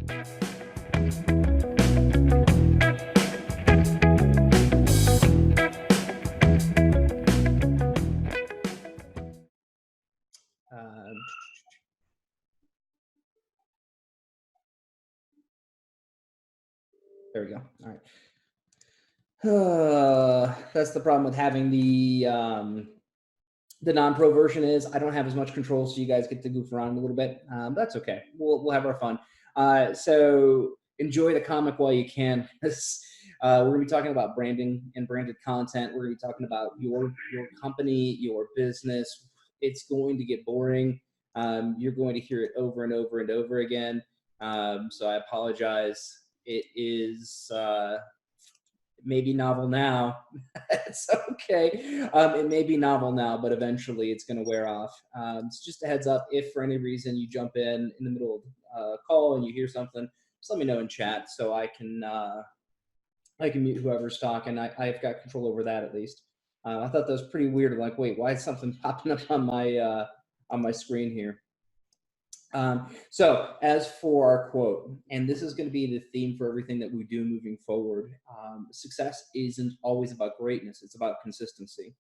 Uh, there we go. All right. That's the problem with having the non-pro version is I don't have as much control, so you guys get to goof around a little bit. That's okay. We'll have our fun. So enjoy the comic while you can. We're going to be talking about branding and branded content. We're going to be talking about your company, your business. It's going to get boring. You're going to hear it over and over and over again. So I apologize. It is maybe novel now. It's okay. It may be novel now, but eventually it's going to wear off. So just a heads up, if for any reason you jump in the middle of a call and you hear something, just let me know in chat so I can mute whoever's talking. I've got control over that at least. I thought that was pretty weird. I'm like, wait, why is something popping up on my screen here? So as for our quote, and this is going to be the theme for everything that we do moving forward, success isn't always about greatness. It's about consistency.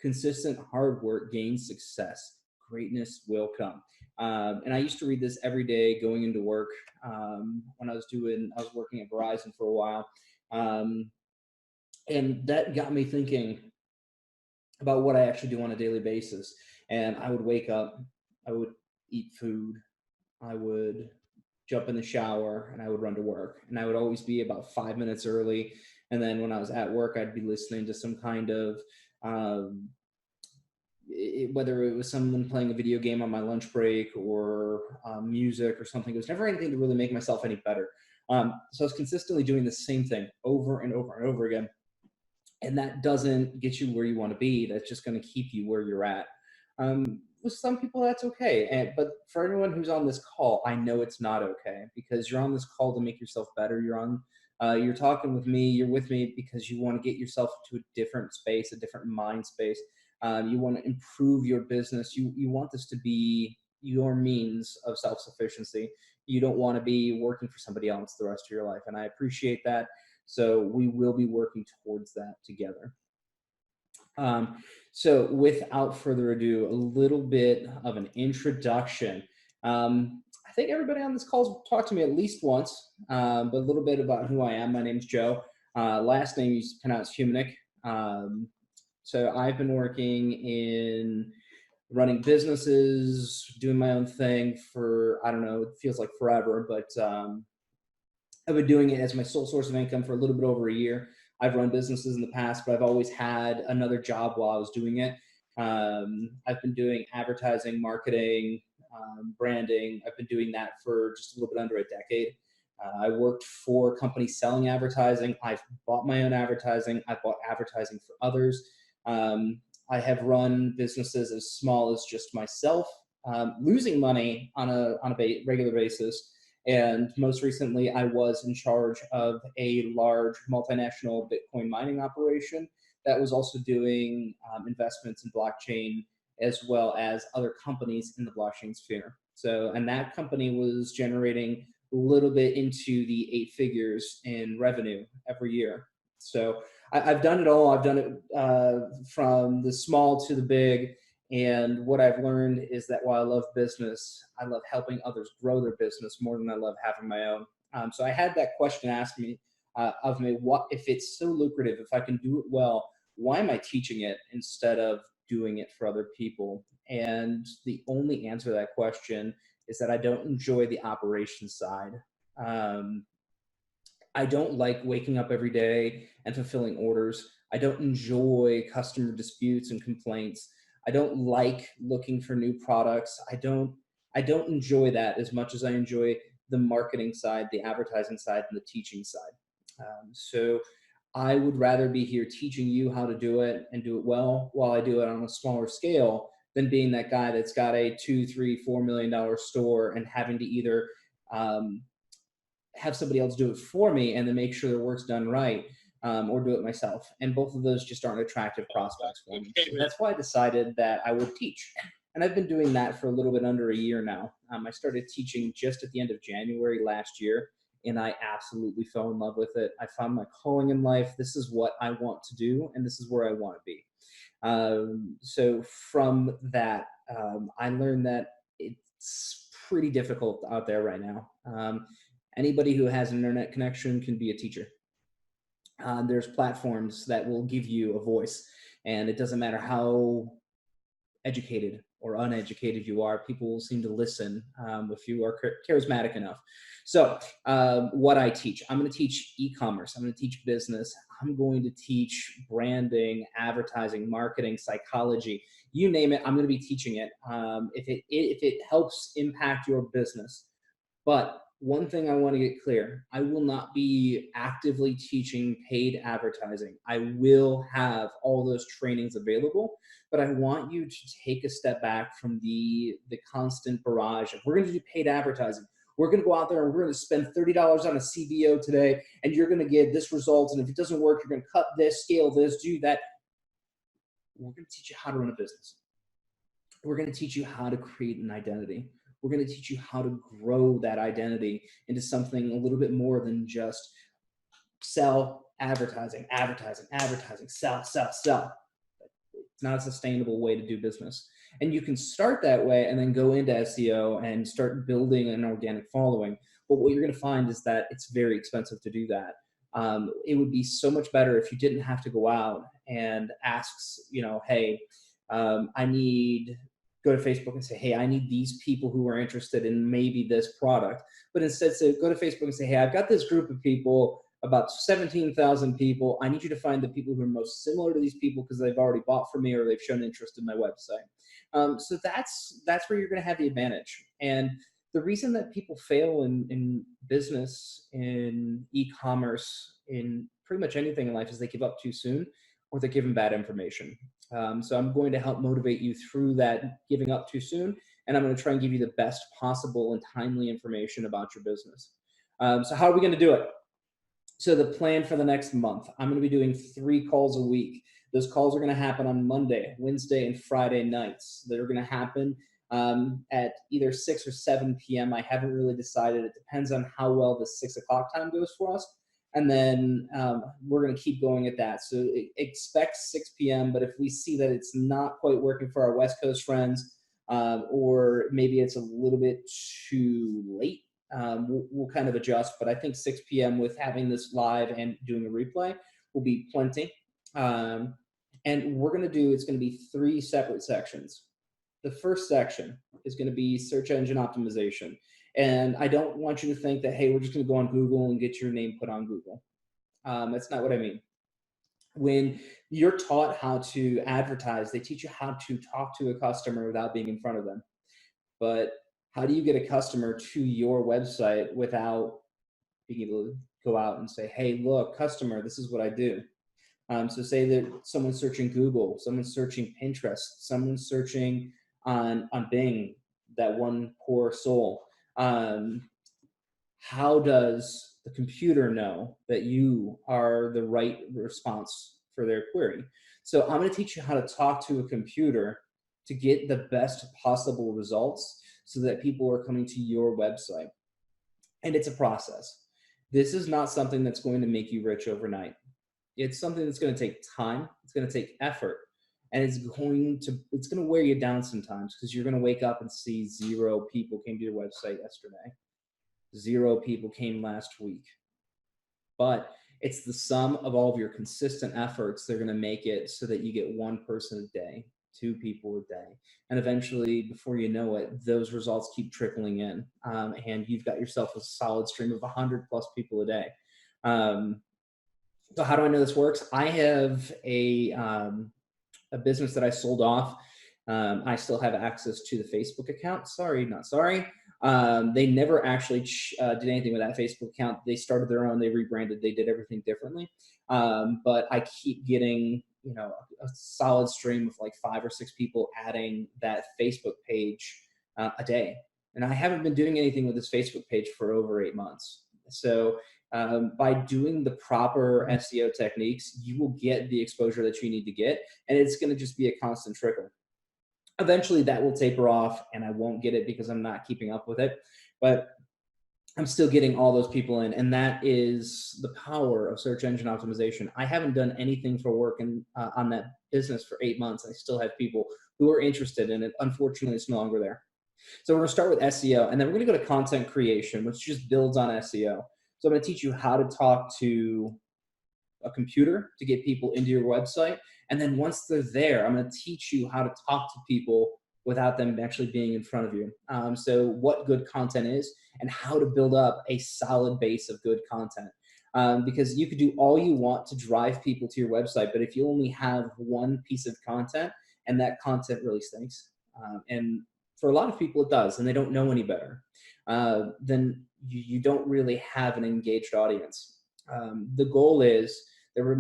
Consistent hard work gains success. Greatness will come. And I used to read this every day going into work when I was working at Verizon for a while. And that got me thinking about what I actually do on a daily basis. And I would wake up, I would eat food, I would jump in the shower, and I would run to work. And I would always be about 5 minutes early. And then when I was at work, I'd be listening to some kind of, whether it was someone playing a video game on my lunch break or music or something. It was never anything to really make myself any better. So I was consistently doing the same thing over and over and over again. And that doesn't get you where you want to be. That's just going to keep you where you're at. With some people, that's okay. But for everyone who's on this call, I know it's not okay, because you're on this call to make yourself better. You're talking with me. You're with me because you want to get yourself to a different space, a different mind space. You want to improve your business. You want this to be your means of self-sufficiency. You don't want to be working for somebody else the rest of your life. And I appreciate that. So we will be working towards that together. So without further ado, a little bit of an introduction. I think everybody on this call has talked to me at least once, but a little bit about who I am. My name's Joe. Last name is pronounced Humanic. So I've been working in running businesses, doing my own thing for, I don't know, it feels like forever, but I've been doing it as my sole source of income for a little bit over a year. I've run businesses in the past, but I've always had another job while I was doing it. I've been doing advertising, marketing, branding. I've been doing that for just a little bit under a decade. I worked for companies selling advertising. I've bought my own advertising. I've bought advertising for others. I have run businesses as small as just myself, losing money on a regular basis. And most recently, I was in charge of a large multinational Bitcoin mining operation that was also doing investments in blockchain, as well as other companies in the blockchain sphere. So, and that company was generating a little bit into the 8 figures in revenue every year. So I've done it all. I've done it from the small to the big. And what I've learned is that while I love business, I love helping others grow their business more than I love having my own. So I had that question asked me of me, what if it's so lucrative, if I can do it well, why am I teaching it instead of doing it for other people? And the only answer to that question is that I don't enjoy the operations side. I don't like waking up every day and fulfilling orders. I don't enjoy customer disputes and complaints. I don't like looking for new products. I don't enjoy that as much as I enjoy the marketing side, the advertising side, and the teaching side. So I would rather be here teaching you how to do it and do it well while I do it on a smaller scale than being that guy that's got a $2, $3, $4 million store and having to either have somebody else do it for me and then make sure the work's done right, or do it myself. And both of those just aren't attractive prospects for me. So that's why I decided that I would teach. And I've been doing that for a little bit under a year now. I started teaching just at the end of January last year, and I absolutely fell in love with it. I found my calling in life. This is what I want to do, and this is where I want to be. So from that, I learned that it's pretty difficult out there right now. Anybody who has an internet connection can be a teacher. There's platforms that will give you a voice, and it doesn't matter how educated or uneducated you are, people will seem to listen if you are charismatic enough. So, what I teach, I'm going to teach e-commerce, I'm going to teach business, I'm going to teach branding, advertising, marketing, psychology, you name it. I'm going to be teaching it. If it helps impact your business. But one thing I want to get clear, I will not be actively teaching paid advertising. I will have all those trainings available, but I want you to take a step back from the constant barrage of we're going to do paid advertising. We're going to go out there and we're going to spend $30 on a CBO today, and you're going to get this result. And if it doesn't work, you're going to cut this, scale this, do that. We're going to teach you how to run a business. We're going to teach you how to create an identity. We're going to teach you how to grow that identity into something a little bit more than just sell, advertising, advertising, advertising, sell, sell, sell. It's not a sustainable way to do business. And you can start that way and then go into SEO and start building an organic following. But what you're going to find is that it's very expensive to do that. It would be so much better if you didn't have to go out and ask, hey, I need go to Facebook and say, hey, I need these people who are interested in maybe this product. But instead, go to Facebook and say, hey, I've got this group of people, about 17,000 people. I need you to find the people who are most similar to these people because they've already bought from me or they've shown interest in my website. So that's where you're going to have the advantage. And the reason that people fail in business, in e-commerce, in pretty much anything in life is they give up too soon or they're given bad information. So I'm going to help motivate you through that giving up too soon, and I'm going to try and give you the best possible and timely information about your business. So how are we going to do it? So the plan for the next month, I'm going to be doing 3 calls a week. Those calls are going to happen on Monday, Wednesday, and Friday nights. They're going to happen at either 6 or 7 p.m. I haven't really decided. It depends on how well the 6 o'clock time goes for us. And then we're going to keep going at that. So expect 6 p.m. But if we see that it's not quite working for our West Coast friends, or maybe it's a little bit too late, we'll kind of adjust. But I think 6 p.m. with having this live and doing a replay will be plenty. And we're going to do, it's going to be 3 separate sections. The first section is going to be search engine optimization. And I don't want you to think that, hey, we're just going to go on Google and get your name put on Google. That's not what I mean. When you're taught how to advertise, they teach you how to talk to a customer without being in front of them. But how do you get a customer to your website without being able to go out and say, hey, look, customer, this is what I do. So say that someone's searching Google, someone's searching Pinterest, someone's searching on Bing, that one poor soul. How does the computer know that you are the right response for their query? So I'm going to teach you how to talk to a computer to get the best possible results so that people are coming to your website. And it's a process. This is not something that's going to make you rich overnight. It's something that's going to take time. It's going to take effort. And it's going to wear you down sometimes because you're going to wake up and see 0 people came to your website yesterday. 0 people came last week. But it's the sum of all of your consistent efforts that are going to make it so that you get 1 person a day, 2 people a day. And eventually, before you know it, those results keep trickling in. And you've got yourself a solid stream of 100 plus people a day. So how do I know this works? I have a business that I sold off. I still have access to the Facebook account. Sorry, not sorry. They never actually did anything with that Facebook account. They started their own, they rebranded, they did everything differently. But I keep getting, a solid stream of like 5 or 6 people adding that Facebook page a day. And I haven't been doing anything with this Facebook page for over 8 months. So by doing the proper SEO techniques, you will get the exposure that you need to get, and it's going to just be a constant trickle. Eventually that will taper off and I won't get it because I'm not keeping up with it. But I'm still getting all those people in, and that is the power of search engine optimization. I haven't done anything for work on that business for 8 months. I still have people who are interested in it. Unfortunately, it's no longer there. So we're going to start with SEO, and then we're going to go to content creation, which just builds on SEO. So I'm going to teach you how to talk to a computer to get people into your website. And then once they're there, I'm going to teach you how to talk to people without them actually being in front of you. So what good content is and how to build up a solid base of good content. Because you could do all you want to drive people to your website, but if you only have one piece of content and that content really stinks, and for a lot of people it does, and they don't know any better, then you don't really have an engaged audience. The goal is that we're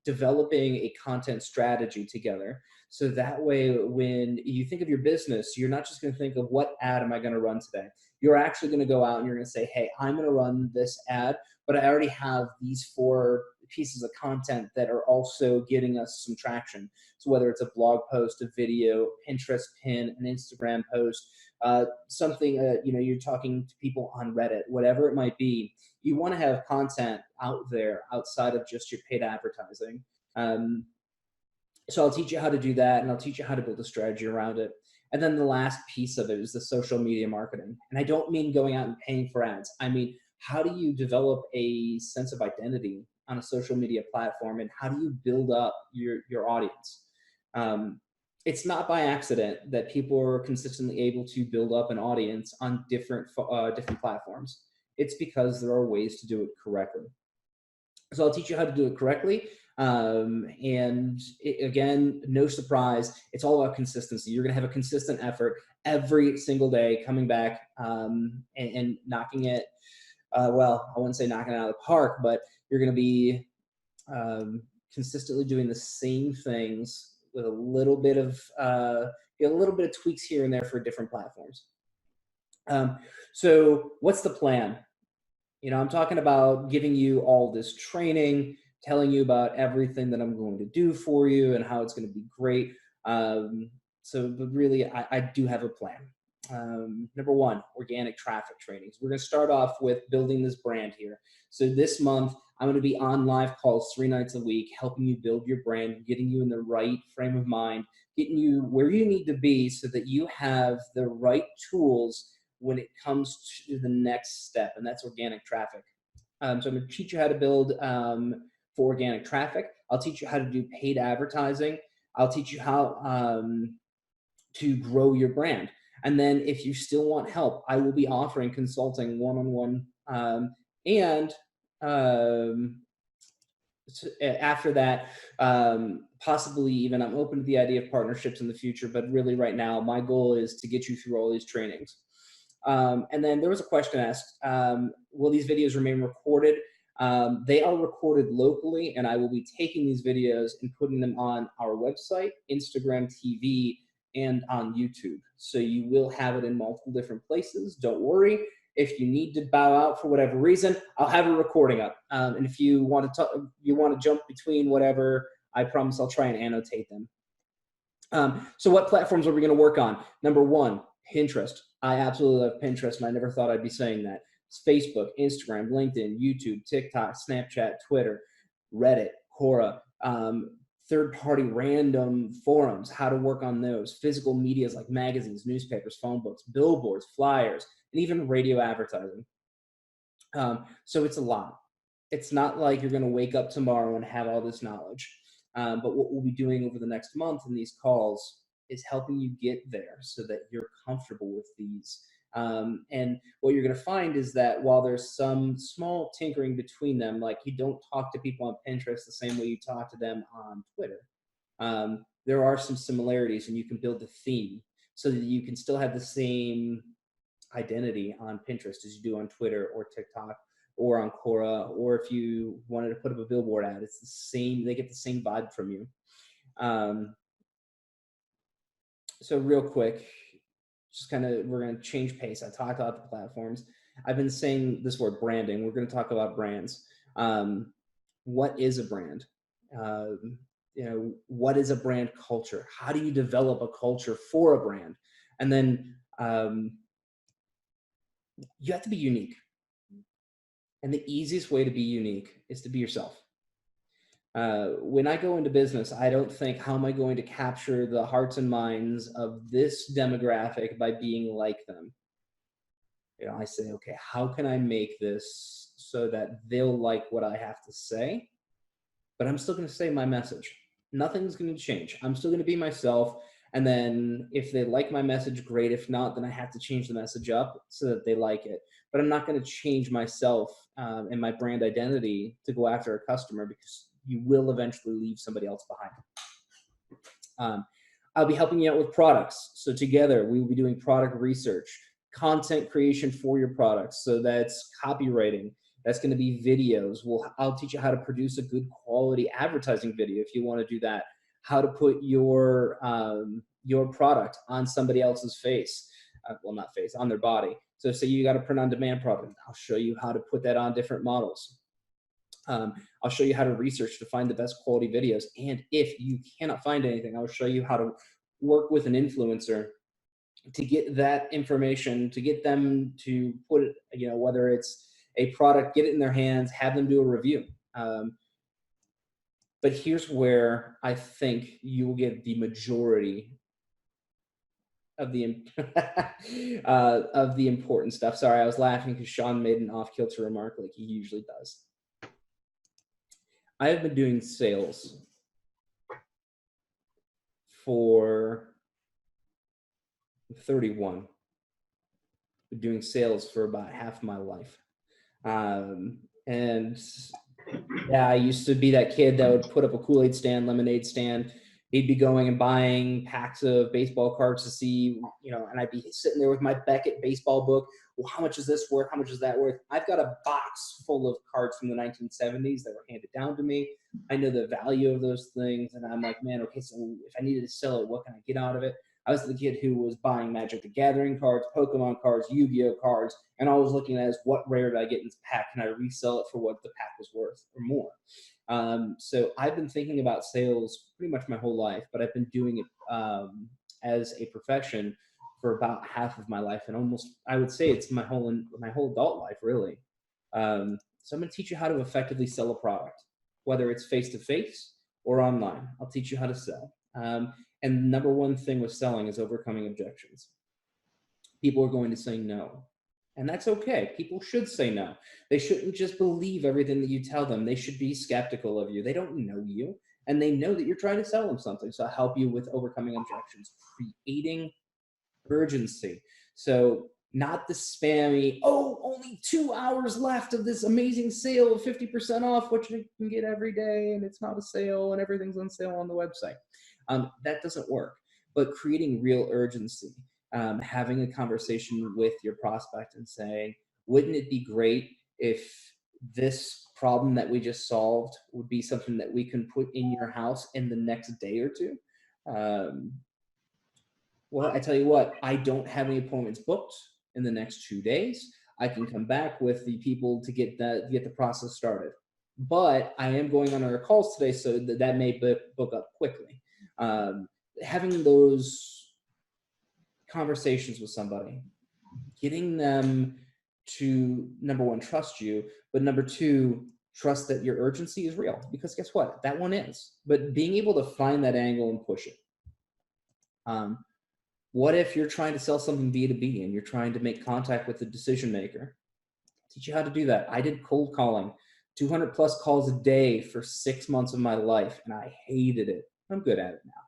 developing a content strategy together. So that way, when you think of your business, you're not just going to think of what ad am I going to run today. You're actually going to go out and you're going to say, hey, I'm going to run this ad, but I already have these 4 pieces of content that are also getting us some traction. So whether it's a blog post, a video, Pinterest pin, an Instagram post, something, you're talking to people on Reddit, whatever it might be, you want to have content out there outside of just your paid advertising. So I'll teach you how to do that, and I'll teach you how to build a strategy around it. And then the last piece of it is the social media marketing. And I don't mean going out and paying for ads. I mean, how do you develop a sense of identity on a social media platform, and how do you build up your audience? It's not by accident that people are consistently able to build up an audience on different platforms. It's because there are ways to do it correctly. So I'll teach you how to do it correctly. Again, no surprise, it's all about consistency. You're going to have a consistent effort every single day, coming back and knocking it. Well, I wouldn't say knocking it out of the park, but you're going to be consistently doing the same things with a little bit of tweaks here and there for different platforms. So what's the plan? I'm talking about giving you all this training, telling you about everything that I'm going to do for you and how it's going to be great. But really, I do have a plan. Number 1, organic traffic trainings. We're going to start off with building this brand here. So this month, I'm going to be on live calls 3 nights a week, helping you build your brand, getting you in the right frame of mind, getting you where you need to be so that you have the right tools when it comes to the next step, and that's organic traffic. So I'm going to teach you how to build for organic traffic. I'll teach you how to do paid advertising. I'll teach you how to grow your brand. And then if you still want help, I will be offering consulting one-on-one. After that, possibly even I'm open to the idea of partnerships in the future, but really right now, my goal is to get you through all these trainings. And then there was a question asked, will these videos remain recorded? They are recorded locally, and I will be taking these videos and putting them on our website, Instagram TV, and on YouTube. So you will have it in multiple different places. Don't worry. If you need to bow out for whatever reason, I'll have a recording up. And if you want to jump between whatever, I promise I'll try and annotate them. So what platforms are we going to work on? Number 1, Pinterest. I absolutely love Pinterest, and I never thought I'd be saying that. It's Facebook, Instagram, LinkedIn, YouTube, TikTok, Snapchat, Twitter, Reddit, Quora, third-party random forums, how to work on those, physical medias like magazines, newspapers, phone books, billboards, flyers, and even radio advertising. So it's a lot. It's not like you're going to wake up tomorrow and have all this knowledge. But what we'll be doing over the next month in these calls is helping you get there so that you're comfortable with these. And what you're going to find is that while there's some small tinkering between them, like you don't talk to people on Pinterest the same way you talk to them on Twitter, there are some similarities, and you can build a theme so that you can still have the same identity on Pinterest as you do on Twitter or TikTok or on Quora, or if you wanted to put up a billboard ad, it's the same. They get the same vibe from you. So real quick, we're going to change pace. I talked about the platforms. I've been saying this word branding. We're going to talk about brands. What is a brand? what is a brand culture? How do you develop a culture for a brand? And then you have to be unique. And the easiest way to be unique is to be yourself. When I go into business, I don't think, how am I going to capture the hearts and minds of this demographic by being like them? I say, okay, how can I make this so that they'll like what I have to say, but I'm still going to say my message. Nothing's going to change. I'm still going to be myself. And then if they like my message, great. If not, then I have to change the message up so that they like it. But I'm not going to change myself and my brand identity to go after a customer, because you will eventually leave somebody else behind. I'll be helping you out with products. So together we will be doing product research, content creation for your products. So that's copywriting. That's going to be videos. I'll teach you how to produce a good quality advertising video if you want to do that. How to put your product on somebody else's face. Well, not face, on their body. So say you got a print on demand product. I'll show you how to put that on different models. I'll show you how to research to find the best quality videos. And if you cannot find anything, I'll show you how to work with an influencer to get that information, to get them to put it, whether it's a product, get it in their hands, have them do a review. But here's where I think you will get the majority of the of the important stuff. Sorry, I was laughing because Sean made an off-kilter remark like he usually does. I have been doing sales for 31. Been doing sales for about half my life. And yeah, I used to be that kid that would put up a Kool-Aid stand, lemonade stand. He'd be going and buying packs of baseball cards to see, and I'd be sitting there with my Beckett baseball book. Well, how much is this worth? How much is that worth? I've got a box full of cards from the 1970s that were handed down to me. I know the value of those things. And I'm like, man, okay, so if I needed to sell it, what can I get out of it? I was the kid who was buying Magic the Gathering cards, Pokemon cards, Yu-Gi-Oh cards, and I was looking at what rare did I get in this pack? Can I resell it for what the pack was worth or more? So I've been thinking about sales pretty much my whole life, but I've been doing it as a profession for about half of my life, and almost, I would say it's my whole adult life, really. So I'm going to teach you how to effectively sell a product, whether it's face-to-face or online. I'll teach you how to sell. And the number one thing with selling is overcoming objections. People are going to say no. And that's okay. People should say no. They shouldn't just believe everything that you tell them. They should be skeptical of you. They don't know you, and they know that you're trying to sell them something. So I'll help you with overcoming objections, creating urgency. So not the spammy, oh, only 2 hours left of this amazing sale of 50% off, which you can get every day, and it's not a sale, and everything's on sale on the website. That doesn't work. But creating real urgency. Having a conversation with your prospect and saying, wouldn't it be great if this problem that we just solved would be something that we can put in your house in the next day or two? Well, I tell you what, I don't have any appointments booked in the next 2 days. I can come back with the people to get the process started. But I am going on our calls today, so that may book up quickly. Having those conversations with somebody, getting them to, number one, trust you, but number two, trust that your urgency is real, because guess what? That one is. But being able to find that angle and push it. What if you're trying to sell something B2B and you're trying to make contact with the decision maker? Teach you how to do that. I did cold calling, 200 plus calls a day for 6 months of my life, and I hated it. I'm good at it now.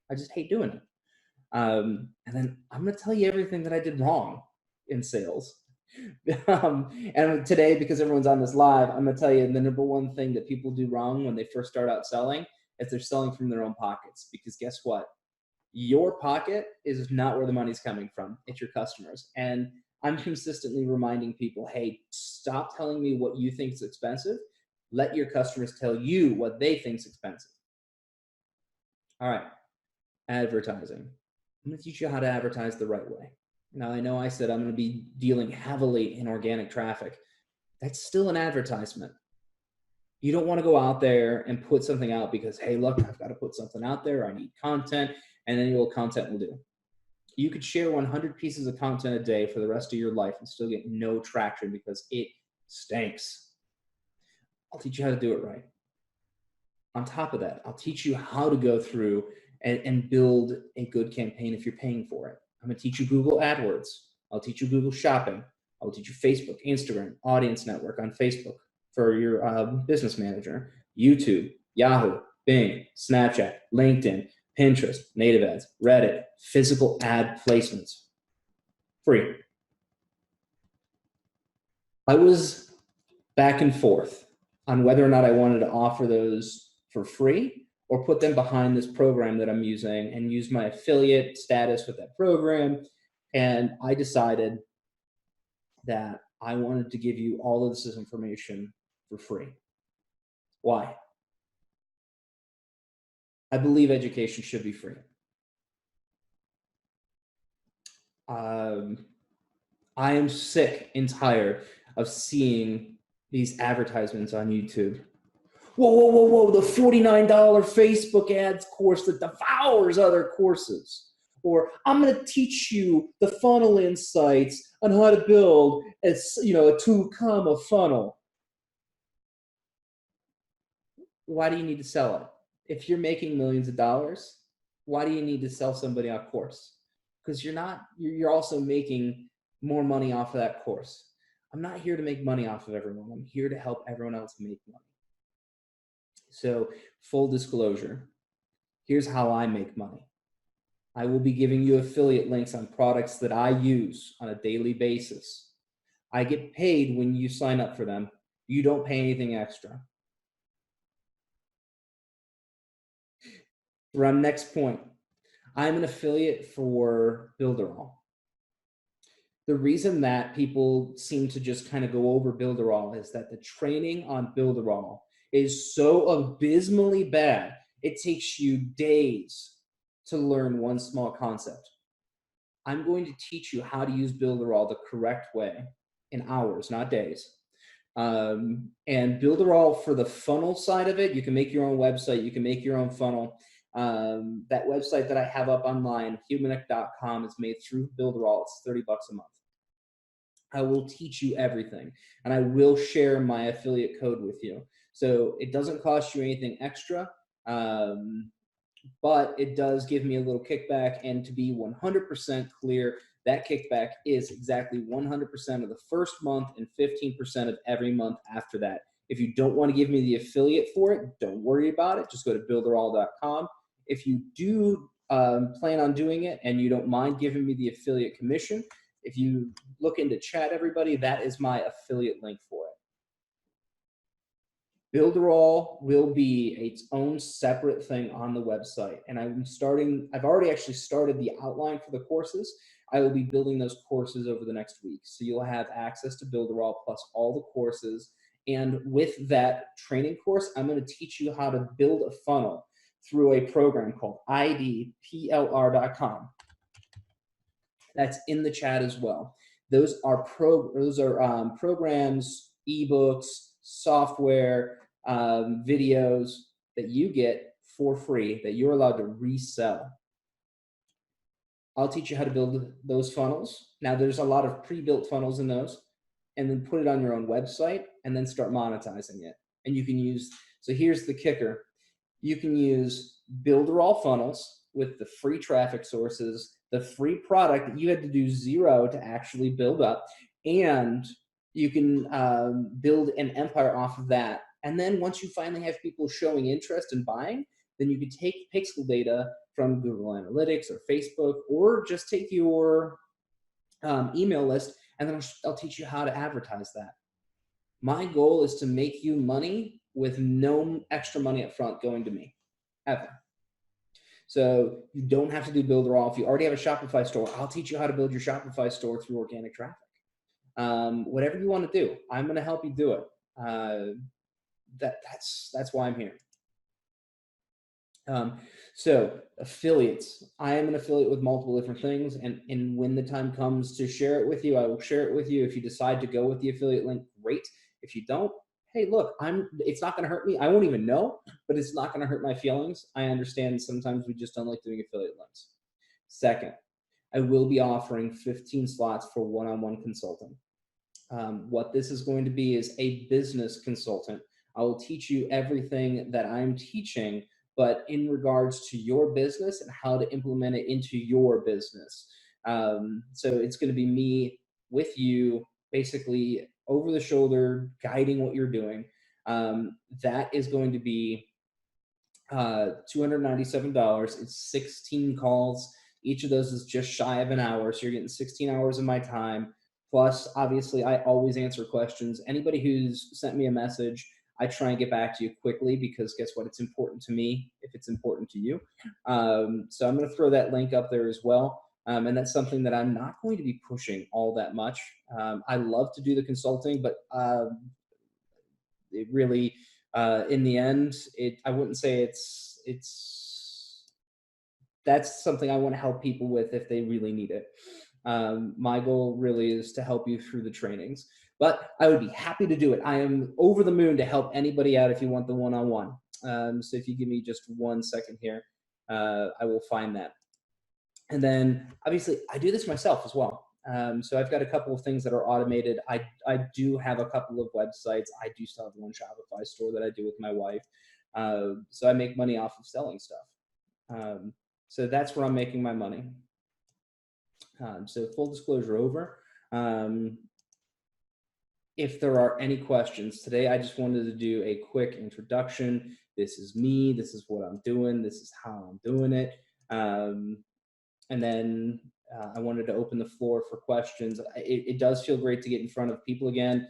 I just hate doing it. And then I'm going to tell you everything that I did wrong in sales. And today, because everyone's on this live, I'm going to tell you the number one thing that people do wrong when they first start out selling is they're selling from their own pockets. Because guess what? Your pocket is not where the money's coming from. It's your customers. And I'm consistently reminding people, hey, stop telling me what you think is expensive. Let your customers tell you what they think is expensive. All right, advertising. I'm going to teach you how to advertise the right way. Now, I know I said I'm going to be dealing heavily in organic traffic. That's still an advertisement. You don't want to go out there and put something out because, hey, look, I've got to put something out there. I need content, and then your content will do. You could share 100 pieces of content a day for the rest of your life and still get no traction because it stinks. I'll teach you how to do it right. On top of that, I'll teach you how to go through and build a good campaign if you're paying for it. I'm going to teach you Google AdWords. I'll teach you Google Shopping. I'll teach you Facebook, Instagram, Audience Network on Facebook for your business manager, YouTube, Yahoo, Bing, Snapchat, LinkedIn, Pinterest, native ads, Reddit, physical ad placements. Free. I was back and forth on whether or not I wanted to offer those for free or put them behind this program that I'm using and use my affiliate status with that program. And I decided that I wanted to give you all of this information for free. Why? I believe education should be free. I am sick and tired of seeing these advertisements on YouTube. Whoa, whoa, whoa, whoa, the $49 Facebook ads course that devours other courses. Or I'm going to teach you the funnel insights on how to build a 2-comma funnel. Why do you need to sell it? If you're making millions of dollars, why do you need to sell somebody a course? Because you're also making more money off of that course. I'm not here to make money off of everyone. I'm here to help everyone else make money. So, full disclosure, here's how I make money. I will be giving you affiliate links on products that I use on a daily basis. I get paid when you sign up for them. You don't pay anything extra. We're on next point. I'm an affiliate for Builderall. The reason that people seem to just kind of go over Builderall is that the training on Builderall is so abysmally bad, it takes you days to learn one small concept. I'm going to teach you how to use Builderall the correct way in hours, not days. And Builderall for the funnel side of it, you can make your own website, you can make your own funnel. That website that I have up online, humanic.com, is made through Builderall. It's $30 a month. I will teach you everything, and I will share my affiliate code with you. So it doesn't cost you anything extra, but it does give me a little kickback. And to be 100% clear, that kickback is exactly 100% of the first month and 15% of every month after that. If you don't want to give me the affiliate for it, don't worry about it. Just go to builderall.com. If you do plan on doing it and you don't mind giving me the affiliate commission, if you look into chat, everybody, that is my affiliate link for it. Builderall will be its own separate thing on the website. And I've already actually started the outline for the courses. I will be building those courses over the next week. So you'll have access to Builderall plus all the courses. And with that training course, I'm going to teach you how to build a funnel through a program called idplr.com. That's in the chat as well. Those are programs, ebooks, software, videos that you get for free that you're allowed to resell. I'll teach you how to build those funnels. Now, there's a lot of pre-built funnels in those, and then put it on your own website and then start monetizing it. And you can use, so here's the kicker. You can use Builderall funnels with the free traffic sources, the free product that you had to do zero to actually build up, and you can build an empire off of that. And then once you finally have people showing interest in buying, then you can take pixel data from Google Analytics or Facebook, or just take your email list, and then I'll teach you how to advertise that. My goal is to make you money with no extra money up front going to me, ever. So you don't have to do Builderall. If you already have a Shopify store, I'll teach you how to build your Shopify store through organic traffic. Whatever you want to do, I'm going to help you do it. That's why I'm here. So affiliates, I am an affiliate with multiple different things, and when the time comes to share it with you, I will share it with you. If you decide to go with the affiliate link, great. If you don't, hey, look, it's not going to hurt me. I won't even know, but it's not going to hurt my feelings. I understand sometimes we just don't like doing affiliate links. Second, I will be offering 15 slots for one-on-one consulting. What this is going to be is a business consultant. I will teach you everything that I'm teaching, but in regards to your business and how to implement it into your business. So it's going to be me with you, basically over the shoulder, guiding what you're doing. That is going to be $297. It's 16 calls. Each of those is just shy of an hour. So you're getting 16 hours of my time. Plus, obviously, I always answer questions. Anybody who's sent me a message, I try and get back to you quickly because guess what? It's important to me if it's important to you. So I'm going to throw that link up there as well. And that's something that I'm not going to be pushing all that much. I love to do the consulting, but it really, in the end, I wouldn't say that's something I want to help people with if they really need it. My goal really is to help you through the trainings, but I would be happy to do it. I am over the moon to help anybody out if you want the one-on-one. So if you give me just 1 second here, I will find that. And then obviously I do this myself as well. So I've got a couple of things that are automated. I do have a couple of websites. I do still have one Shopify store that I do with my wife. So I make money off of selling stuff. So that's where I'm making my money. So full disclosure over. If there are any questions today, I just wanted to do a quick introduction. This is me. This is what I'm doing. This is how I'm doing it. And then I wanted to open the floor for questions. It does feel great to get in front of people again.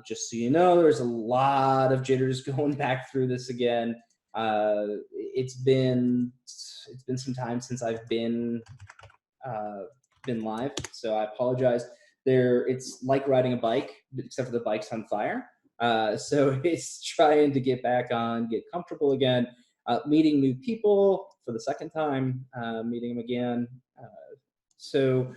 Just so you know, there's a lot of jitters going back through this again. It's been some time since I've been live, so I apologize. It's like riding a bike, except for the bike's on fire. So it's trying to get back on, get comfortable again, meeting new people for the second time, meeting them again. So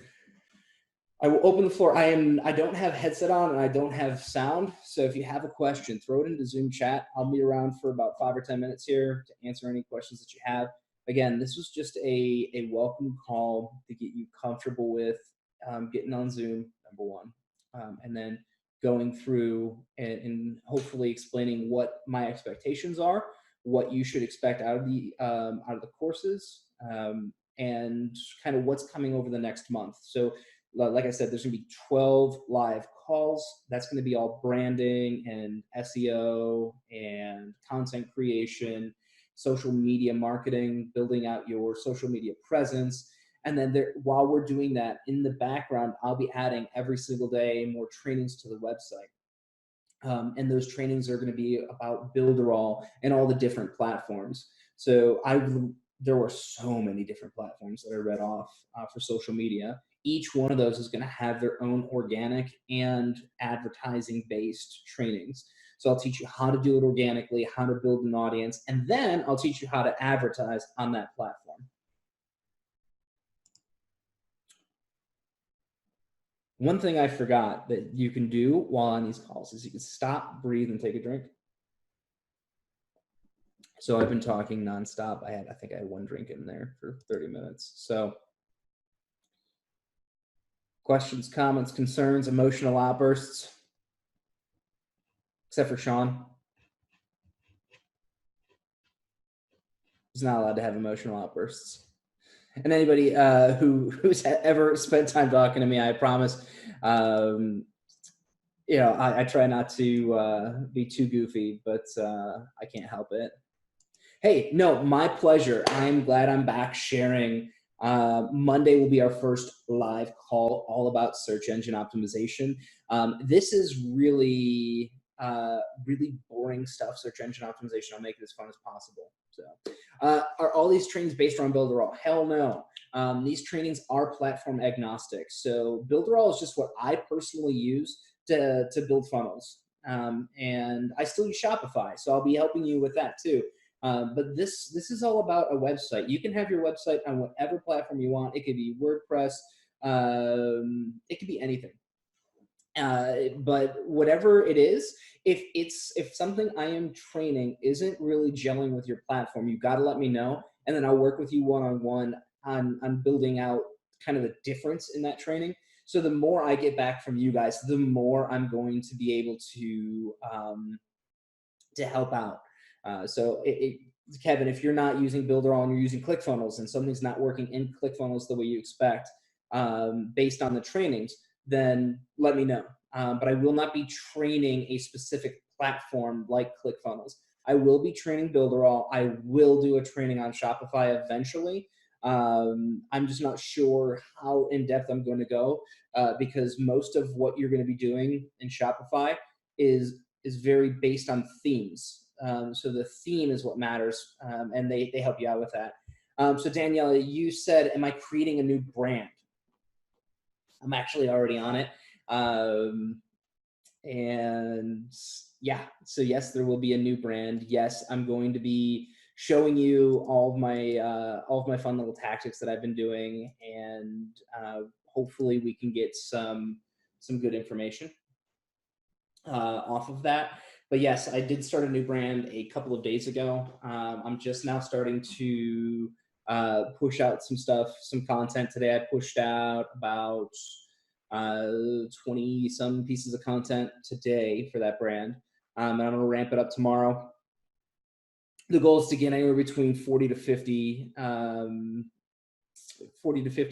I will open the floor. I don't have headset on and I don't have sound. So if you have a question, throw it into Zoom chat. I'll be around for about 5 or 10 minutes here to answer any questions that you have. Again, this was just a welcome call to get you comfortable with getting on Zoom, number one, and then going through and hopefully explaining what my expectations are, what you should expect out of the courses, and kind of what's coming over the next month. So like I said, there's going to be 12 live calls. That's going to be all branding and SEO and content creation, social media marketing, building out your social media presence. And then while we're doing that in the background, I'll be adding every single day more trainings to the website. And those trainings are going to be about Builderall and all the different platforms. So there were so many different platforms that I read off for social media. Each one of those is going to have their own organic and advertising based trainings. So I'll teach you how to do it organically, how to build an audience, and then I'll teach you how to advertise on that platform. One thing I forgot that you can do while on these calls is you can stop, breathe, and take a drink. So I've been talking nonstop. I think I had 1 drink in there for 30 minutes. So questions, comments, concerns, emotional outbursts, except for Sean. He's not allowed to have emotional outbursts. And anybody who's ever spent time talking to me, I promise, I try not to be too goofy, but I can't help it. Hey, no, my pleasure. I'm glad I'm back sharing. Monday will be our first live call all about search engine optimization. This is really boring stuff, search engine optimization. I'll make it as fun as possible. So are all these trainings based on Builderall? Hell no. These trainings are platform agnostic. So Builderall is just what I personally use to build funnels. And I still use Shopify, so I'll be helping you with that too. But this is all about a website. You can have your website on whatever platform you want. It could be WordPress. It could be anything. But whatever it is, if something I am training isn't really gelling with your platform, you got to let me know, and then I'll work with you one on one on building out kind of the difference in that training. So the more I get back from you guys, the more I'm going to be able to help out. Kevin, if you're not using Builderall and you're using ClickFunnels and something's not working in ClickFunnels the way you expect, based on the trainings, then let me know. But I will not be training a specific platform like ClickFunnels. I will be training Builderall. I will do a training on Shopify eventually. I'm just not sure how in depth I'm going to go, because most of what you're going to be doing in Shopify is very based on themes. So the theme is what matters, and they help you out with that. So Danielle, you said, am I creating a new brand? I'm actually already on it. And yeah, so yes, there will be a new brand. Yes, I'm going to be showing you all of my fun little tactics that I've been doing, and hopefully we can get some good information off of that. But yes, I did start a new brand a couple of days ago. I'm just now starting to push out some stuff, some content. Today I pushed out about 20 some pieces of content today for that brand. And I'm going to ramp it up tomorrow. The goal is to get anywhere between 40 to 50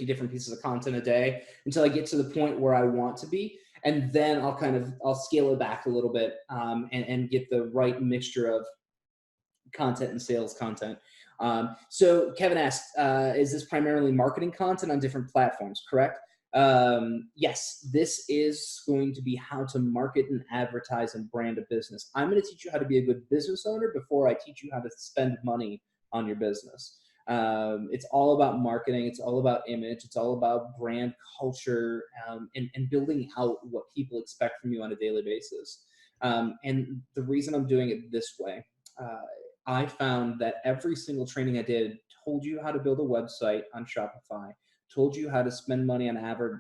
different pieces of content a day until I get to the point where I want to be. And then I'll scale it back a little bit, and get the right mixture of content and sales content. So Kevin asked, is this primarily marketing content on different platforms, correct? Yes, this is going to be how to market and advertise and brand a business. I'm going to teach you how to be a good business owner before I teach you how to spend money on your business. It's all about marketing. It's all about image. It's all about brand culture, and building out what people expect from you on a daily basis. And the reason I'm doing it this way, I found that every single training I did told you how to build a website on Shopify, told you how to spend money on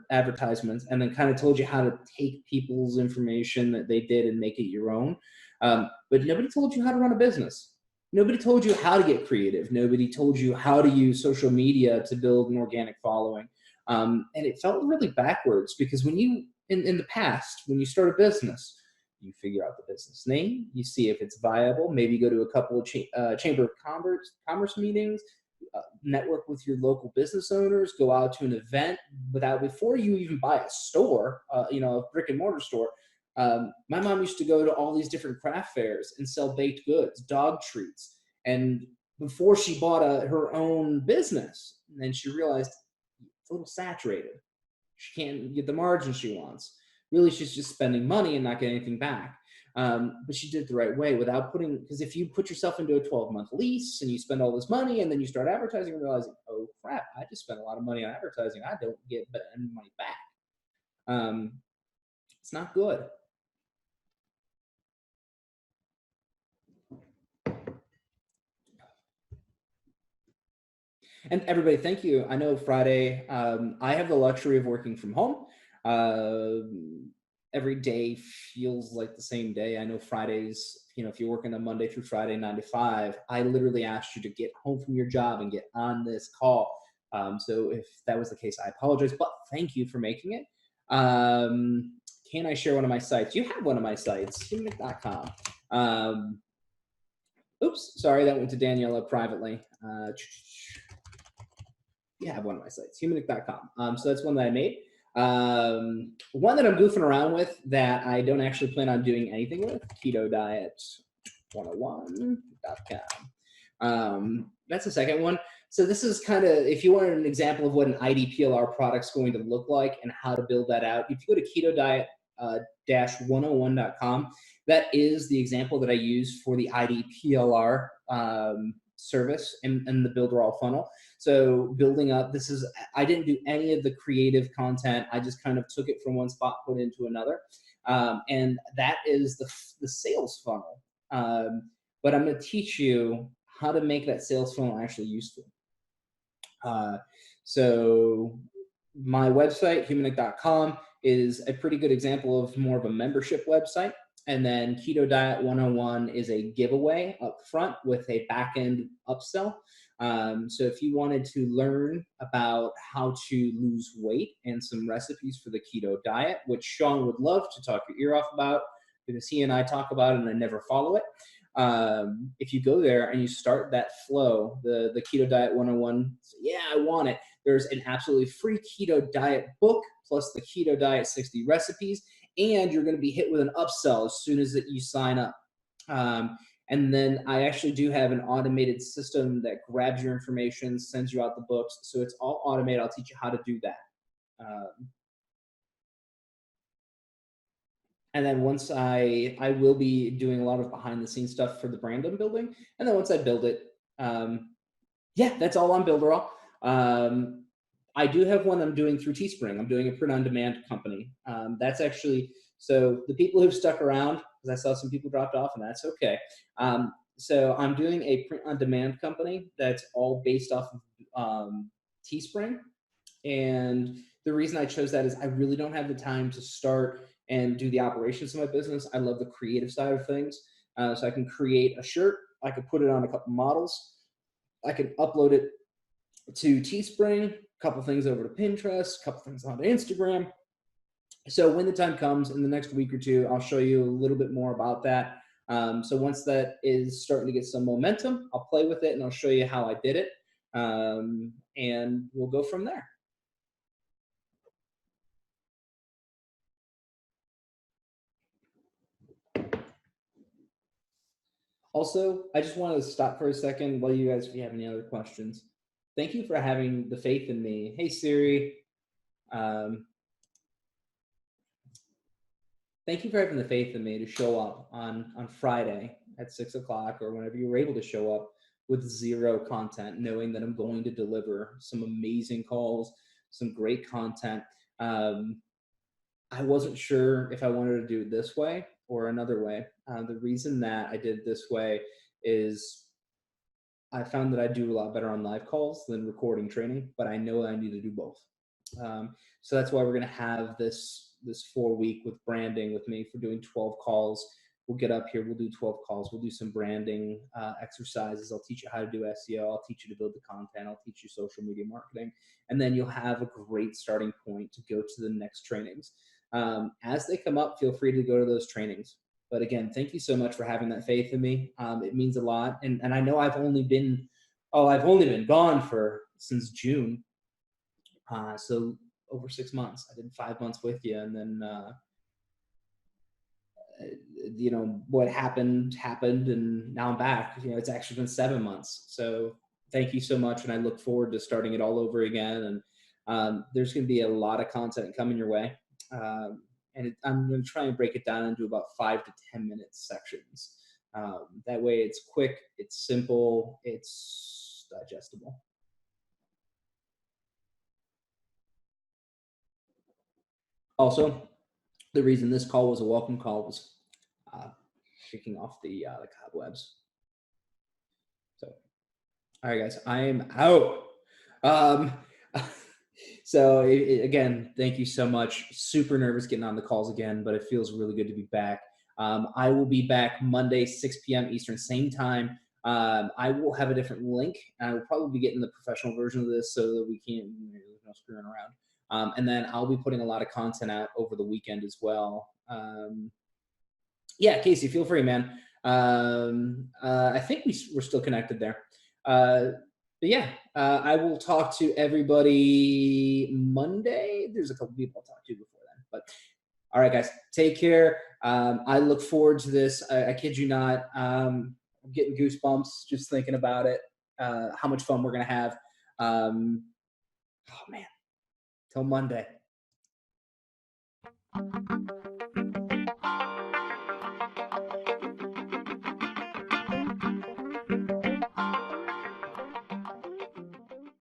advertisements, and then kind of told you how to take people's information that they did and make it your own. But nobody told you how to run a business. Nobody told you how to get creative. Nobody told you how to use social media to build an organic following. And it felt really backwards, because when you, in the past, when you start a business, you figure out the business name, you see if it's viable, maybe go to a couple of chamber of commerce meetings, network with your local business owners, go out to an event before you even buy a store, a brick and mortar store. My mom used to go to all these different craft fairs and sell baked goods, dog treats. And before she bought her own business, and then she realized it's a little saturated. She can't get the margin she wants. Really, she's just spending money and not getting anything back. But she did it the right way without because if you put yourself into a 12-month lease and you spend all this money and then you start advertising and realizing, oh crap, I just spent a lot of money on advertising, I don't get any money back. It's not good. And everybody, thank you. I know Friday, I have the luxury of working from home. Every day feels like the same day. I know Fridays, if you're working on Monday through Friday, 9 to 5, I literally asked you to get home from your job and get on this call. So if that was the case, I apologize, but thank you for making it. Can I share one of my sites? You have one of my sites, humannic.com. Oops, sorry, that went to Daniela privately. You have one of my sites, humannic.com. So that's one that I made. One that I'm goofing around with that I don't actually plan on doing anything with, ketodiet101.com. That's the second one. So this is kind of, if you want an example of what an IDPLR product's going to look like and how to build that out, if you go to ketodiet-101.com, that is the example that I use for the IDPLR service and the Builderall funnel. So building up, I didn't do any of the creative content. I just kind of took it from one spot, put it into another. And that is the sales funnel. But I'm going to teach you how to make that sales funnel actually useful. So my website, humannic.com, is a pretty good example of more of a membership website. And then Keto Diet 101 is a giveaway up front with a back end upsell. So if you wanted to learn about how to lose weight and some recipes for the keto diet, which Sean would love to talk your ear off about because he and I talk about it and I never follow it. If you go there and you start that flow, the Keto Diet 101, yeah, I want it. There's an absolutely free keto diet book plus the Keto Diet 60 recipes, and you're going to be hit with an upsell as soon as that you sign up. And then I actually do have an automated system that grabs your information, sends you out the books. So it's all automated. I'll teach you how to do that. And then once I will be doing a lot of behind the scenes stuff for the brand I'm building. And then once I build it, yeah, that's all on Builderall. I do have one I'm doing through Teespring. I'm doing a print on demand company. That's actually, so the people who've stuck around, because I saw some people dropped off and that's okay. So I'm doing a print on demand company that's all based off of Teespring. And the reason I chose that is I really don't have the time to start and do the operations of my business. I love the creative side of things. So I can create a shirt, I could put it on a couple models, I can upload it to Teespring, a couple things over to Pinterest, a couple things onto Instagram. So when the time comes in the next week or two, I'll show you a little bit more about that. So once that is starting to get some momentum, I'll play with it and I'll show you how I did it. And we'll go from there. Also, I just wanted to stop for a second while you guys, if you have any other questions. Thank you for having the faith in me. Hey, Siri. Thank you for having the faith in me to show up on Friday at 6 o'clock or whenever you were able to show up with zero content, knowing that I'm going to deliver some amazing calls, some great content. I wasn't sure if I wanted to do it this way or another way. The reason that I did it this way is I found that I do a lot better on live calls than recording training, but I know I need to do both. So that's why we're going to have this 4 week with branding with me for doing 12 calls. We'll get up here, we'll do 12 calls, we'll do some branding exercises. I'll teach you how to do SEO, I'll teach you to build the content, I'll teach you social media marketing, and then you'll have a great starting point to go to the next trainings. As they come up, feel free to go to those trainings. But again, thank you so much for having that faith in me. It means a lot. And I know I've only been gone since June. So over 6 months. I did 5 months with you. And then, what happened, and now I'm back. It's actually been 7 months. So thank you so much. And I look forward to starting it all over again. And there's going to be a lot of content coming your way. I'm going to try and break it down into about 5 to 10 minute sections. That way it's quick, it's simple, it's digestible. Also, the reason this call was a welcome call was kicking off the cobwebs. So, all right, guys, I am out. So again, thank you so much. Super nervous getting on the calls again, but it feels really good to be back. I will be back Monday, 6 p.m. Eastern, same time. I will have a different link, and I will probably be getting the professional version of this so that we can't, no screwing around. And then I'll be putting a lot of content out over the weekend as well. Yeah, Casey, feel free, man. I think we're still connected there. But yeah, I will talk to everybody Monday. There's a couple people I'll talk to before then. But all right, guys, take care. I look forward to this. I kid you not. I'm getting goosebumps just thinking about it, how much fun we're going to have. Oh, man. Till Monday.